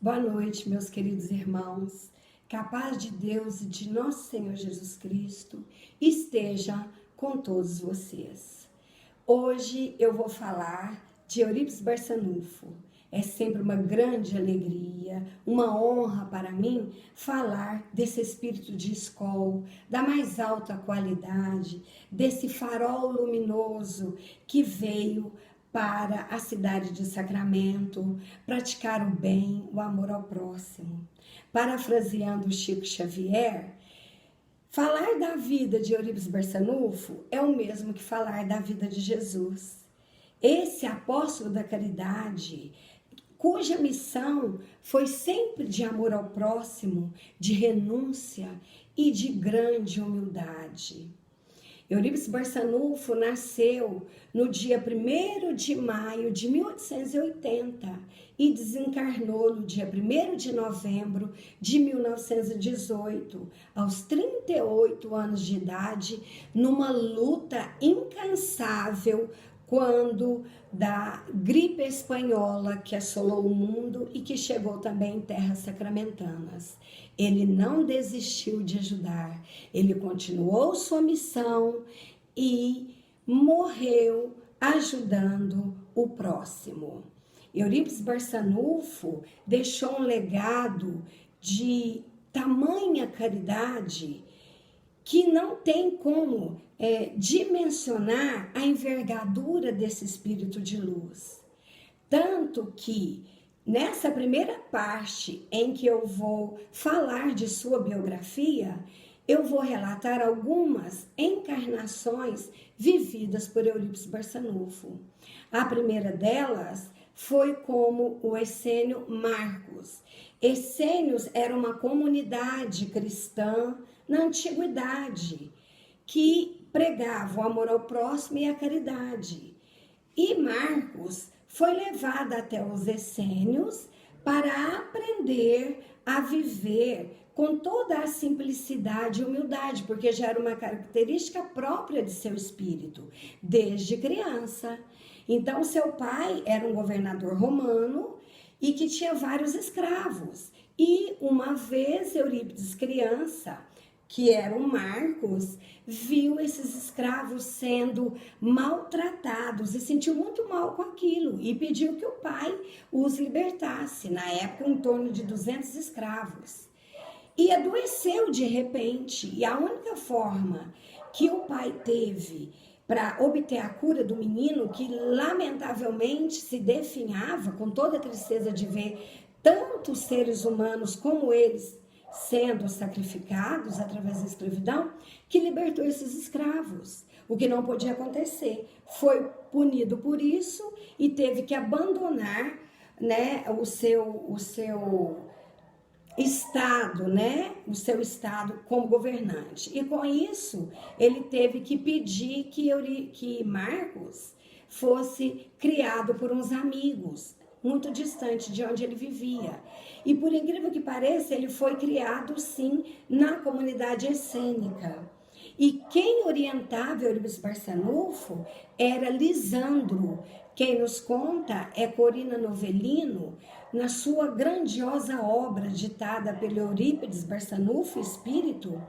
Boa noite, meus queridos irmãos. Que a paz de Deus e de nosso Senhor Jesus Cristo esteja com todos vocês. Hoje eu vou falar de Eurípides Barçanufo. É sempre uma grande alegria, uma honra para mim falar desse espírito de escola, da mais alta qualidade, desse farol luminoso que veio para a cidade de Sacramento, praticar o bem, o amor ao próximo. Parafraseando Chico Xavier, falar da vida de Eurípides Barçanufo é o mesmo que falar da vida de Jesus. Esse apóstolo da caridade, cuja missão foi sempre de amor ao próximo, de renúncia e de grande humildade. Eurípides Barçanufo nasceu no dia 1º de maio de 1880 e desencarnou no dia 1º de novembro de 1918, aos 38 anos de idade, numa luta incansável quando da gripe espanhola que assolou o mundo e que chegou também em terras sacramentanas. Ele não desistiu de ajudar, ele continuou sua missão e morreu ajudando o próximo. Eurípides Barçanufo deixou um legado de tamanha caridade que não tem como dimensionar a envergadura desse espírito de luz. Tanto que, nessa primeira parte em que eu vou falar de sua biografia, eu vou relatar algumas encarnações vividas por Eurípides Barçanufo. A primeira delas foi como o Essênio Marcos. Essênios era uma comunidade cristã na antiguidade, que pregava o amor ao próximo e a caridade. E Marcos foi levado até os essênios para aprender a viver com toda a simplicidade e humildade, porque já era uma característica própria de seu espírito, desde criança. Então, seu pai era um governador romano e que tinha vários escravos. E uma vez, Eurípides, criança, que era o Marcos, viu esses escravos sendo maltratados e sentiu muito mal com aquilo e pediu que o pai os libertasse. Na época, em torno de 200 escravos. E adoeceu de repente, e a única forma que o pai teve para obter a cura do menino, que lamentavelmente se definhava com toda a tristeza de ver tantos seres humanos como eles sendo sacrificados através da escravidão, que libertou esses escravos. O que não podia acontecer. Foi punido por isso e teve que abandonar, né, o seu estado, né, o seu estado como governante. E com isso, ele teve que pedir que Marcos fosse criado por uns amigos, muito distante de onde ele vivia. E por incrível que pareça, ele foi criado sim na comunidade essênica. E quem orientava Eurípides Barçanufo era Lisandro. Quem nos conta é Corina Novellino, na sua grandiosa obra ditada pelo Eurípides Barçanufo Espírito,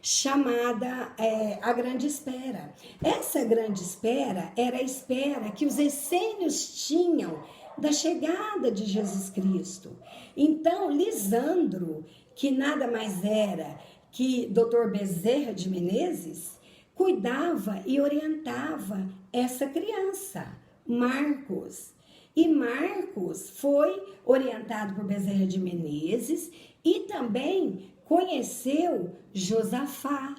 chamada A Grande Espera. Essa grande espera era a espera que os essênios tinham da chegada de Jesus Cristo. Então, Lisandro, que nada mais era que Dr. Bezerra de Menezes, cuidava e orientava essa criança, Marcos. E Marcos foi orientado por Bezerra de Menezes e também conheceu Josafá,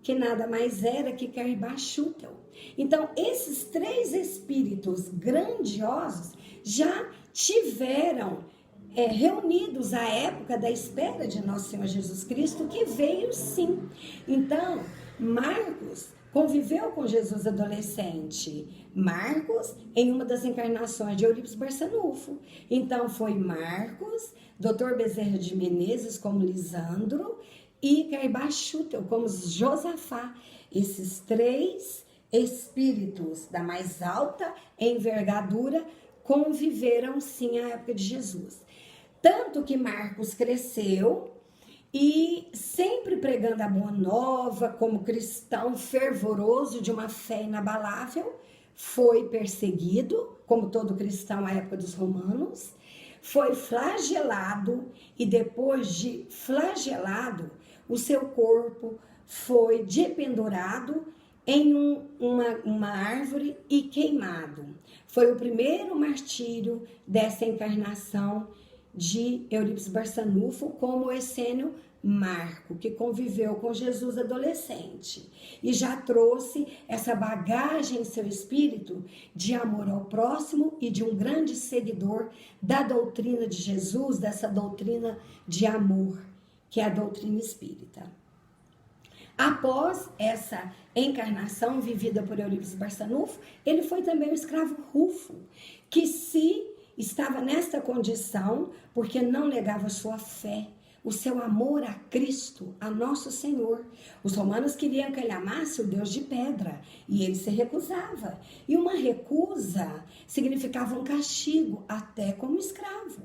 que nada mais era que Carbachútel. Então, esses três espíritos grandiosos já tiveram reunidos à época da espera de Nosso Senhor Jesus Cristo, que veio sim. Então, Marcos conviveu com Jesus adolescente. Marcos, em uma das encarnações de Eurípides Barçanufo. Então, foi Marcos, Dr. Bezerra de Menezes como Lisandro e Carbachútel como Josafá. Esses três espíritos da mais alta envergadura conviveram sim à época de Jesus. Tanto que Marcos cresceu e sempre pregando a boa nova, como cristão fervoroso de uma fé inabalável, foi perseguido, como todo cristão à época dos romanos, foi flagelado e depois de flagelado, o seu corpo foi dependurado em uma árvore e queimado. Foi o primeiro martírio dessa encarnação de Eurípides Barçanufo, como Essênio Marco, que conviveu com Jesus adolescente e já trouxe essa bagagem em seu espírito de amor ao próximo e de um grande seguidor da doutrina de Jesus, dessa doutrina de amor, que é a doutrina espírita. Após essa encarnação vivida por Eurípides Barçanufo, ele foi também o escravo Rufo, que se estava nesta condição porque não negava sua fé, o seu amor a Cristo, a nosso Senhor. Os romanos queriam que ele amasse o Deus de pedra e ele se recusava. E uma recusa significava um castigo, até como escravo.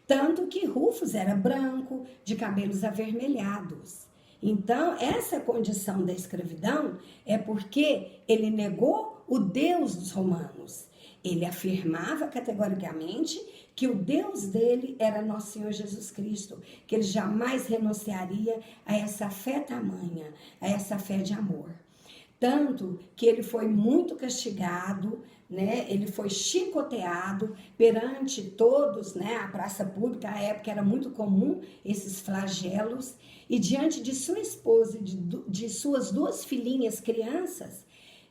Tanto que Rufus era branco, de cabelos avermelhados. Então, essa condição da escravidão é porque ele negou o Deus dos romanos. Ele afirmava categoricamente que o Deus dele era nosso Senhor Jesus Cristo, que ele jamais renunciaria a essa fé tamanha, a essa fé de amor. Tanto que ele foi muito castigado, né? Ele foi chicoteado perante todos, né? A praça pública, à época era muito comum esses flagelos, e diante de sua esposa e de suas duas filhinhas crianças,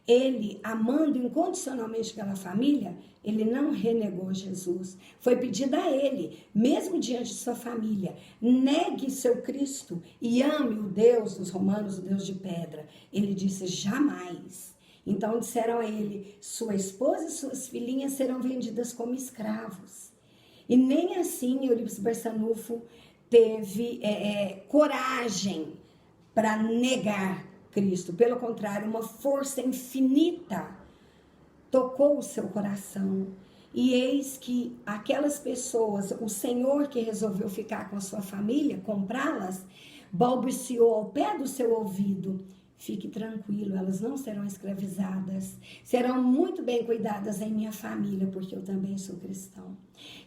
ele, amando incondicionalmente aquela família, ele não renegou Jesus. Foi pedido a ele, mesmo diante de sua família, negue seu Cristo e ame o Deus dos romanos, o Deus de pedra. Ele disse, jamais. Então disseram a ele, sua esposa e suas filhinhas serão vendidas como escravos. E nem assim Eurípides Barçanufo teve coragem para negar Cristo. Pelo contrário, uma força infinita tocou o seu coração. E eis que aquelas pessoas, o Senhor que resolveu ficar com a sua família, comprá-las, balbuciou ao pé do seu ouvido, fique tranquilo, elas não serão escravizadas, serão muito bem cuidadas em minha família, porque eu também sou cristão.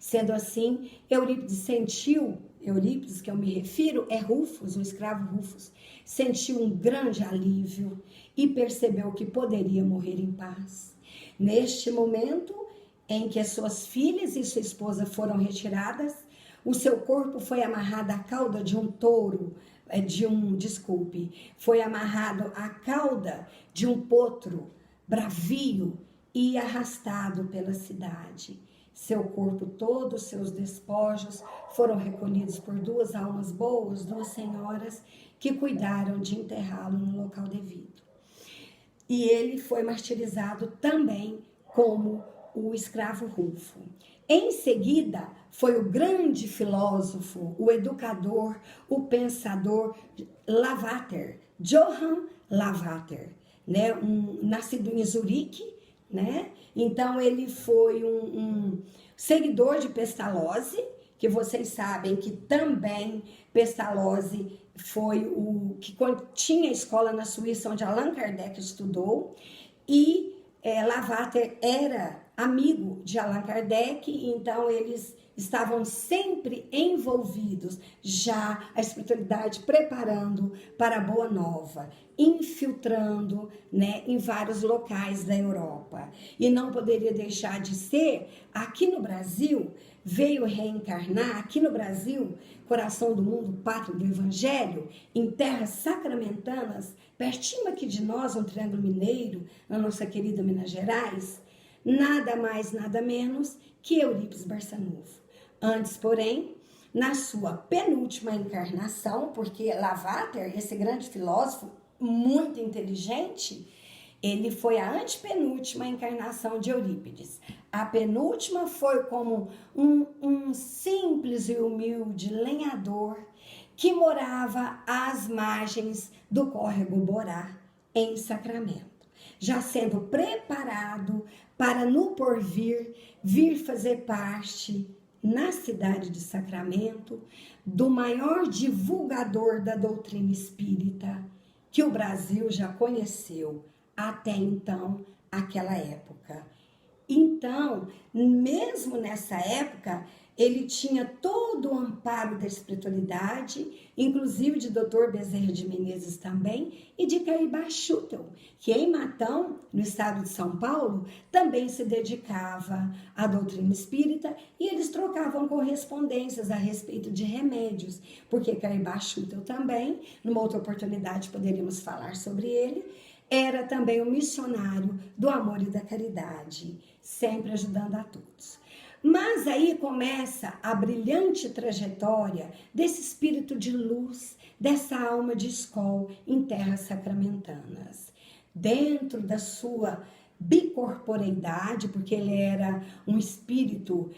Sendo assim, Eurípides sentiu, Eurípides que eu me refiro é Rufus, o escravo Rufus, sentiu um grande alívio e percebeu que poderia morrer em paz. Neste momento em que as suas filhas e sua esposa foram retiradas, o seu corpo foi amarrado à cauda de um touro, foi amarrado à cauda de um potro bravio e arrastado pela cidade. Seu corpo, todos os seus despojos foram recolhidos por duas almas boas, duas senhoras que cuidaram de enterrá-lo no local devido. E ele foi martirizado também como o escravo Rufo. Em seguida, foi o grande filósofo, o educador, o pensador Lavater, Johann Lavater, né? Nascido em Zurique, né? Então ele foi um seguidor de Pestalozzi, que vocês sabem que também Pestalozzi foi o que tinha escola na Suíça onde Allan Kardec estudou, e Lavater era amigo de Allan Kardec, então eles estavam sempre envolvidos, já a espiritualidade preparando para a Boa Nova, infiltrando, né, em vários locais da Europa. E não poderia deixar de ser, aqui no Brasil, veio reencarnar, aqui no Brasil, coração do mundo, pátria do Evangelho, em terras sacramentanas, pertinho aqui de nós, um Triângulo Mineiro, na nossa querida Minas Gerais, nada mais, nada menos que Eurípides Barçanufo. Antes, porém, na sua penúltima encarnação, porque Lavater, esse grande filósofo, muito inteligente, ele foi a antepenúltima encarnação de Eurípides. A penúltima foi como um simples e humilde lenhador que morava às margens do córrego Borá, em Sacramento, já sendo preparado para no porvir vir fazer parte, na cidade de Sacramento, do maior divulgador da doutrina espírita que o Brasil já conheceu até então, aquela época. Então, mesmo nessa época, ele tinha todo o amparo da espiritualidade, inclusive de Dr. Bezerra de Menezes também, e de Caibá Schutel, que em Matão, no estado de São Paulo, também se dedicava à doutrina espírita, e eles trocavam correspondências a respeito de remédios, porque Caibá Schutel também, numa outra oportunidade poderíamos falar sobre ele, era também um missionário do amor e da caridade, sempre ajudando a todos. Mas aí começa a brilhante trajetória desse espírito de luz, dessa alma de escol em terras sacramentanas. Dentro da sua bicorporeidade, porque ele era um espírito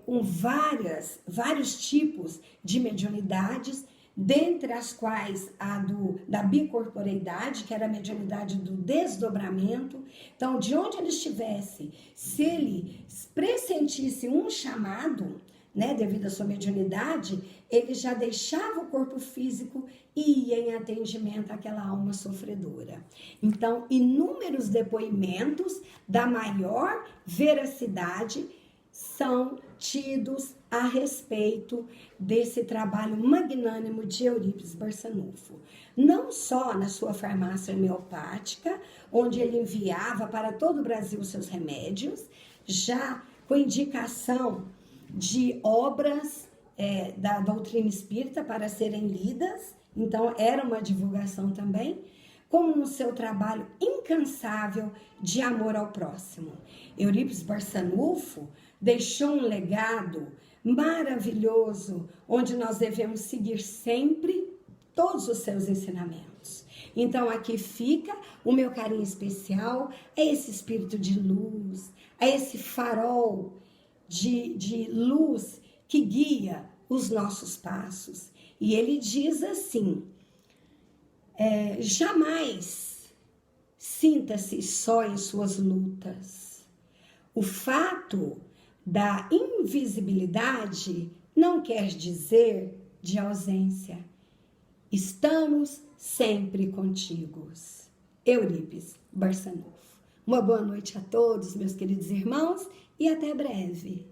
com vários tipos de mediunidades, dentre as quais a da bicorporeidade, que era a mediunidade do desdobramento. Então, de onde ele estivesse, se ele pressentisse um chamado, né, devido à sua mediunidade, ele já deixava o corpo físico e ia em atendimento àquela alma sofredora. Então, inúmeros depoimentos da maior veracidade são tidos a respeito desse trabalho magnânimo de Eurípides Barçanufo. Não só na sua farmácia homeopática, onde ele enviava para todo o Brasil os seus remédios, já com indicação de obras da doutrina espírita para serem lidas, então era uma divulgação também, como no seu trabalho incansável de amor ao próximo. Eurípides Barçanufo deixou um legado maravilhoso, onde nós devemos seguir sempre todos os seus ensinamentos. Então aqui fica o meu carinho especial a esse espírito de luz, a esse farol de luz que guia os nossos passos. E ele diz assim: jamais sinta-se só em suas lutas. O fato da invisibilidade não quer dizer de ausência. Estamos sempre contigos. Eurípides Barçanufo. Uma boa noite a todos, meus queridos irmãos, e até breve.